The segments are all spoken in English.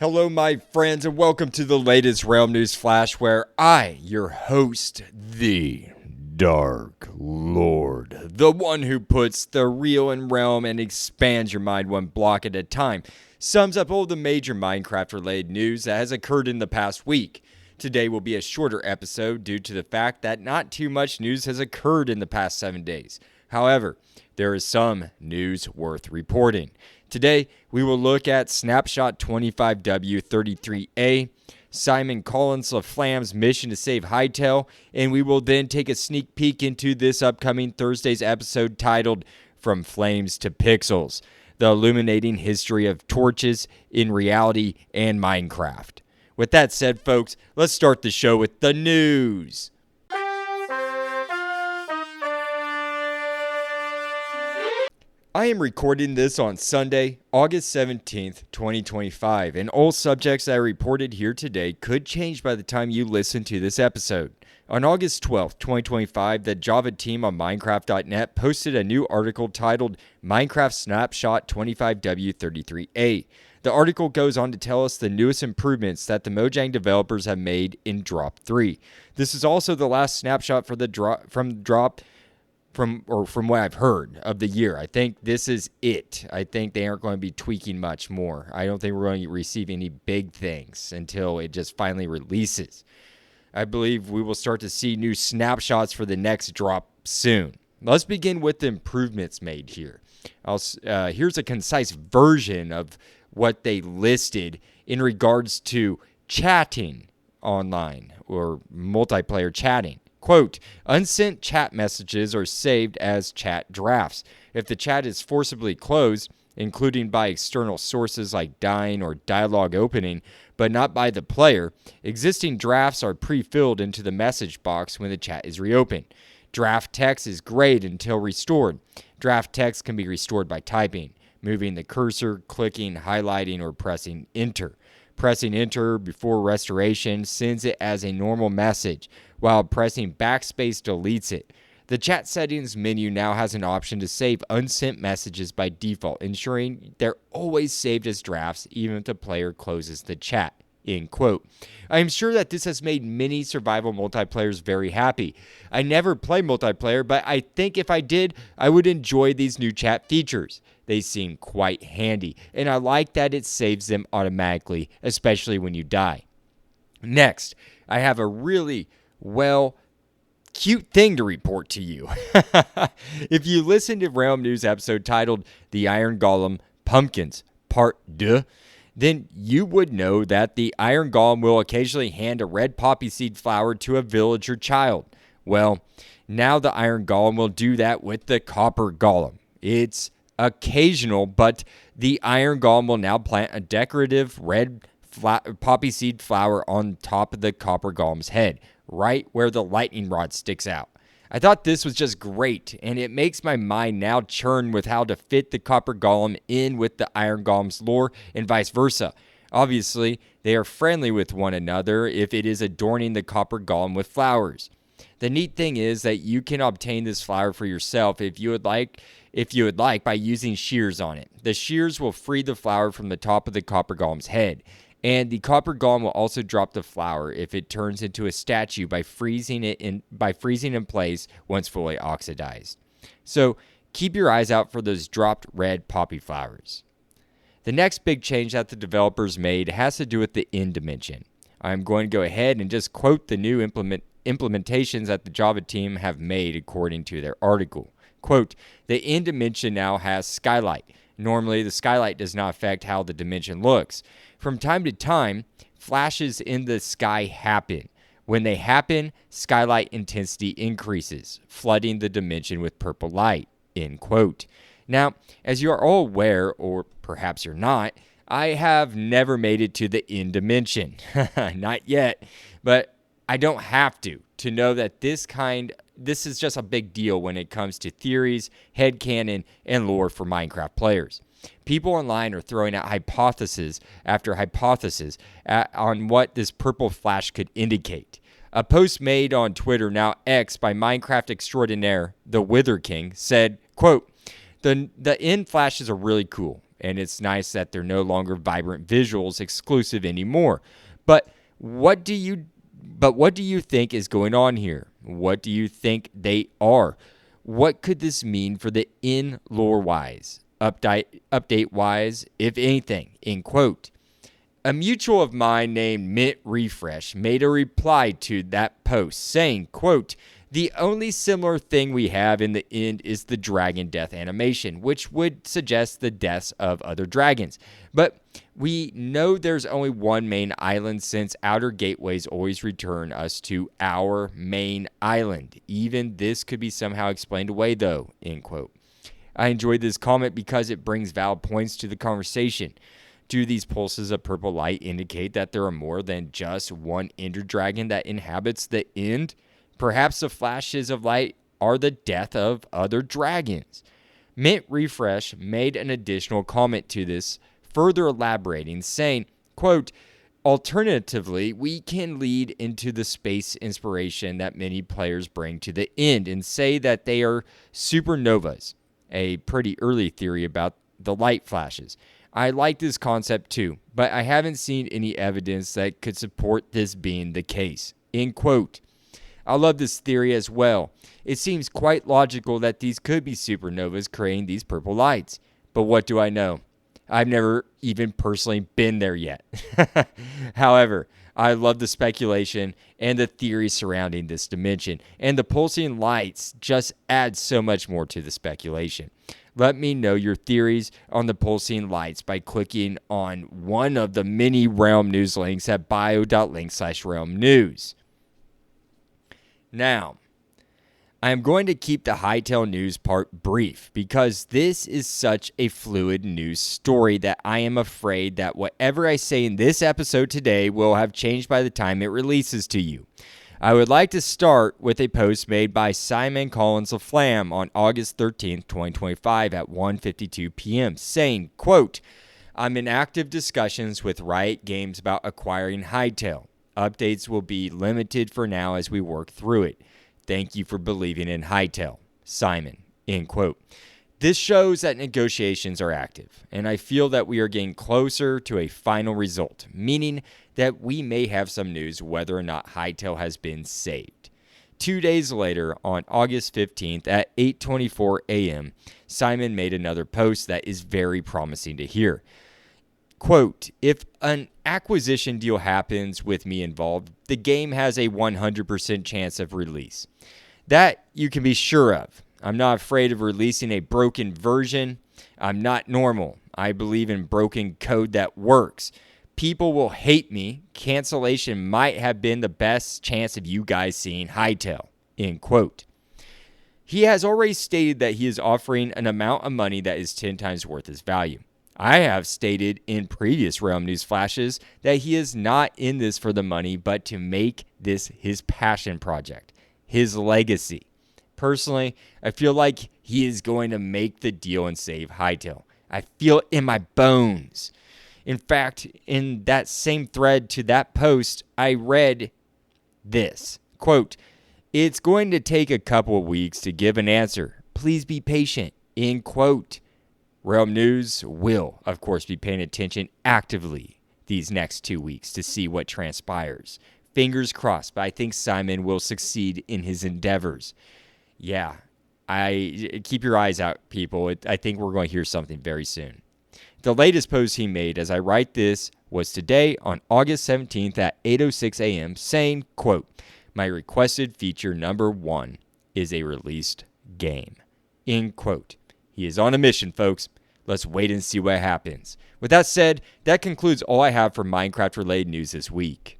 Hello, my friends, and welcome to the latest Realm News Flash, where I, your host, the Dark Lord, the one who puts the real in Realm and expands your mind one block at a time, sums up all the major Minecraft-related news that has occurred in the past week. Today will be a shorter episode due to the fact that not too much news has occurred in the past 7 days. However, there is some news worth reporting. Today, we will look at Snapshot 25W33A, Simon Collins-Laflamme's mission to save Hytale, and we will then take a sneak peek into this upcoming Thursday's episode titled From Flames to Pixels, the illuminating history of torches in reality and Minecraft. With that said, folks, let's start the show with the news. I am recording this on Sunday, August 17th, 2025, and all subjects that I reported here today could change by the time you listen to this episode. On August 12th, 2025, the Java team on Minecraft.net posted a new article titled Minecraft Snapshot 25W33A. The article goes on to tell us the newest improvements that the Mojang developers have made in Drop 3. This is also the last snapshot for the from what I've heard of the year. I think this is it. I think they aren't going to be tweaking much more. I don't think we're going to receive any big things until it just finally releases. I believe we will start to see new snapshots for the next drop soon. Let's begin with the improvements made here. Here's a concise version of what they listed in regards to chatting online or multiplayer chatting. Quote, unsent chat messages are saved as chat drafts. If the chat is forcibly closed, including by external sources like dying or dialogue opening, but not by the player, existing drafts are pre-filled into the message box when the chat is reopened. Draft text is grayed until restored. Draft text can be restored by typing, moving the cursor, clicking, highlighting, or pressing enter. Pressing enter before restoration sends it as a normal message, while pressing backspace deletes it. The chat settings menu now has an option to save unsent messages by default, ensuring they're always saved as drafts even if the player closes the chat. End quote. I am sure that this has made many survival multiplayers very happy. I never play multiplayer, but I think if I did, I would enjoy these new chat features. They seem quite handy, and I like that it saves them automatically, especially when you die. Next, I have a really, cute thing to report to you. If you listen to Realm News episode titled The Iron Golem Pumpkins, Part 2, then you would know that the Iron Golem will occasionally hand a red poppy seed flower to a villager child. Well, now the Iron Golem will do that with the Copper Golem. It's occasional, but the Iron Golem will now plant a decorative red poppy seed flower on top of the Copper Golem's head, right where the lightning rod sticks out. I thought this was just great, and it makes my mind now churn with how to fit the Copper Golem in with the Iron Golem's lore and vice versa. Obviously, they are friendly with one another if it is adorning the Copper Golem with flowers. The neat thing is that you can obtain this flower for yourself if you would like by using shears on it. The shears will free the flower from the top of the Copper Golem's head. And the Copper Golem will also drop the flower if it turns into a statue by freezing in place once fully oxidized. So keep your eyes out for those dropped red poppy flowers. The next big change that the developers made has to do with the end dimension. I'm going to go ahead and just quote the new implementations that the Java team have made according to their article. Quote, the end dimension now has skylight. Normally, the skylight does not affect how the dimension looks. From time to time, flashes in the sky happen. When they happen, skylight intensity increases, flooding the dimension with purple light. End quote. Now, as you are all aware, or perhaps you're not, I have never made it to the end dimension. Not yet, but I don't have to know that this is just a big deal when it comes to theories, headcanon, and lore for Minecraft players. People online are throwing out hypothesis after hypothesis on what this purple flash could indicate. A post made on Twitter, now X, by Minecraft extraordinaire, the Wither King, said, quote, the end flashes are really cool. and it's nice that they're no longer vibrant visuals exclusive anymore. But what do you think is going on here? What do you think they are? What could this mean for the in lore wise, update wise, if anything? End quote. A mutual of mine named Mint Refresh made a reply to that post saying, quote, "The only similar thing we have in the end is the dragon death animation, which would suggest the deaths of other dragons. But we know there's only one main island since outer gateways always return us to our main island. Even this could be somehow explained away though," end quote. I enjoyed this comment because it brings valid points to the conversation. Do these pulses of purple light indicate that there are more than just one ender dragon that inhabits the end? Perhaps the flashes of light are the death of other dragons. Mint Refresh made an additional comment to this, further elaborating, saying, quote, "Alternatively, we can lead into the space inspiration that many players bring to the end and say that they are supernovas, a pretty early theory about the light flashes. I like this concept too, but I haven't seen any evidence that could support this being the case." End quote. I love this theory as well. It seems quite logical that these could be supernovas creating these purple lights. But what do I know? I've never even personally been there yet. However, I love the speculation and the theory surrounding this dimension, and the pulsing lights just add so much more to the speculation. Let me know your theories on the pulsing lights by clicking on one of the many Realm News links at bio.link/Realm News. Now, I am going to keep the Hytale news part brief because this is such a fluid news story that I am afraid that whatever I say in this episode today will have changed by the time it releases to you. I would like to start with a post made by Simon Collins-Laflamme on August 13th, 2025 at 1:52 p.m. saying, quote, "I'm in active discussions with Riot Games about acquiring Hytale. Updates will be limited for now as we work through it. Thank you for believing in Hytale. Simon." End quote. This shows that negotiations are active, and I feel that we are getting closer to a final result, meaning that we may have some news whether or not Hytale has been saved. 2 days later, on August 15th at 8:24 a.m., Simon made another post that is very promising to hear. Quote, "If an acquisition deal happens with me involved, the game has a 100% chance of release. That you can be sure of. I'm not afraid of releasing a broken version. I'm not normal. I believe in broken code that works. People will hate me. Cancellation might have been the best chance of you guys seeing Hytale." End quote. He has already stated that he is offering an amount of money that is 10 times worth his value. I have stated in previous Realm News flashes that he is not in this for the money, but to make this his passion project, his legacy. Personally, I feel like he is going to make the deal and save Hytale. I feel it in my bones. In fact, in that same thread to that post, I read this, quote, "It's going to take a couple of weeks to give an answer. Please be patient." End quote. Realm News will, of course, be paying attention actively these next 2 weeks to see what transpires. Fingers crossed, but I think Simon will succeed in his endeavors. Yeah, I keep your eyes out, people. I think we're going to hear something very soon. The latest post he made as I write this was today on August 17th at 8:06 a.m. saying, quote, "My requested feature number 1 is a released game." End quote. He is on a mission, folks. Let's wait and see what happens. With that said, that concludes all I have for Minecraft-related news this week.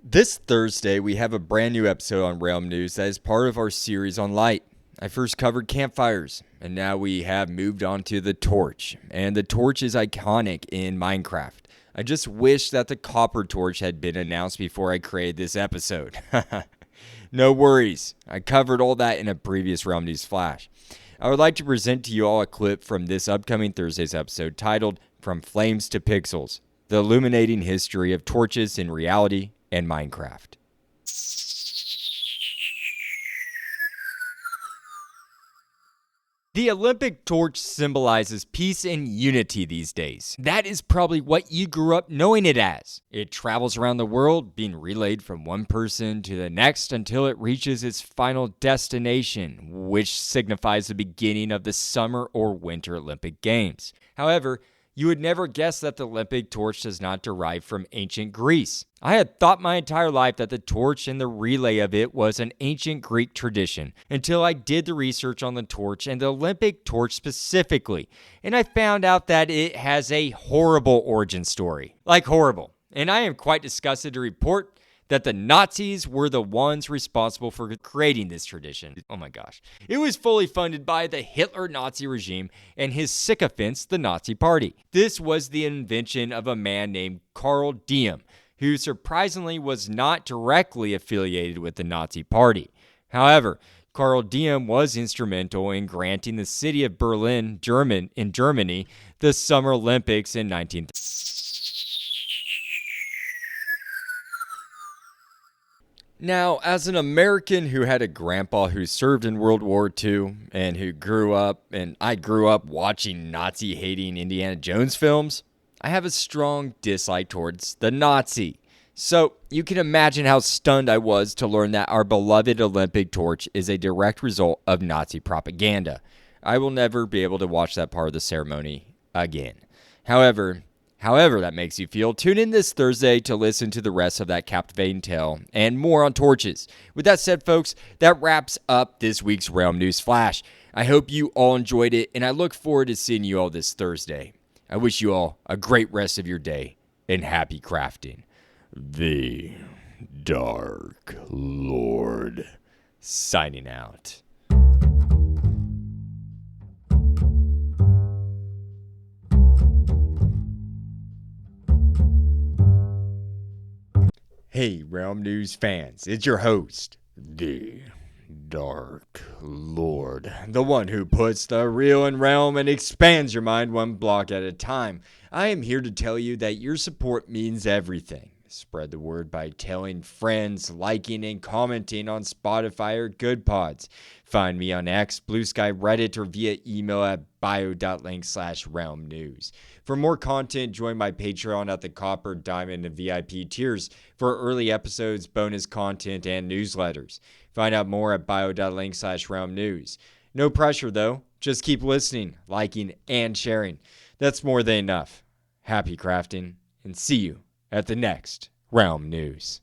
This Thursday, we have a brand new episode on Realm News that is part of our series on light. I first covered campfires, and now we have moved on to the torch. And the torch is iconic in Minecraft. I just wish that the copper torch had been announced before I created this episode. No worries. I covered all that in a previous Realm News Flash. I would like to present to you all a clip from this upcoming Thursday's episode titled From Flames to Pixels, the illuminating history of torches in reality and Minecraft. The Olympic torch symbolizes peace and unity these days. That is probably what you grew up knowing it as. It travels around the world, being relayed from one person to the next until it reaches its final destination, which signifies the beginning of the Summer or Winter Olympic Games. However, you would never guess that the Olympic torch does not derive from ancient Greece. I had thought my entire life that the torch and the relay of it was an ancient Greek tradition until I did the research on the torch and the Olympic torch specifically, and I found out that it has a horrible origin story. Like horrible. And I am quite disgusted to report that the Nazis were the ones responsible for creating this tradition. Oh my gosh. It was fully funded by the Hitler Nazi regime and his sycophants, the Nazi Party. This was the invention of a man named Karl Diem, who surprisingly was not directly affiliated with the Nazi Party. However, Karl Diem was instrumental in granting the city of Berlin, Germany, the Summer Olympics in 1930. Now, as an American who had a grandpa who served in World War II and who grew up watching Nazi-hating Indiana Jones films, I have a strong dislike towards the Nazi. So, you can imagine how stunned I was to learn that our beloved Olympic torch is a direct result of Nazi propaganda. I will never be able to watch that part of the ceremony again. However that makes you feel, tune in this Thursday to listen to the rest of that captivating tale and more on torches. With that said, folks, that wraps up this week's Realm News Flash. I hope you all enjoyed it, and I look forward to seeing you all this Thursday. I wish you all a great rest of your day, and happy crafting. The Dark Lord, signing out. Hey, Realm News fans, it's your host, the Dark Lord, the one who puts the real in Realm and expands your mind one block at a time. I am here to tell you that your support means everything. Spread the word by telling friends, liking, and commenting on Spotify or Good Pods. Find me on X, Blue Sky, Reddit, or via email at bio.link/realmnews. For more content, join my Patreon at the Copper, Diamond, and VIP tiers for early episodes, bonus content, and newsletters. Find out more at bio.link/realmnews. No pressure, though. Just keep listening, liking, and sharing. That's more than enough. Happy crafting, and see you at the next Realm News.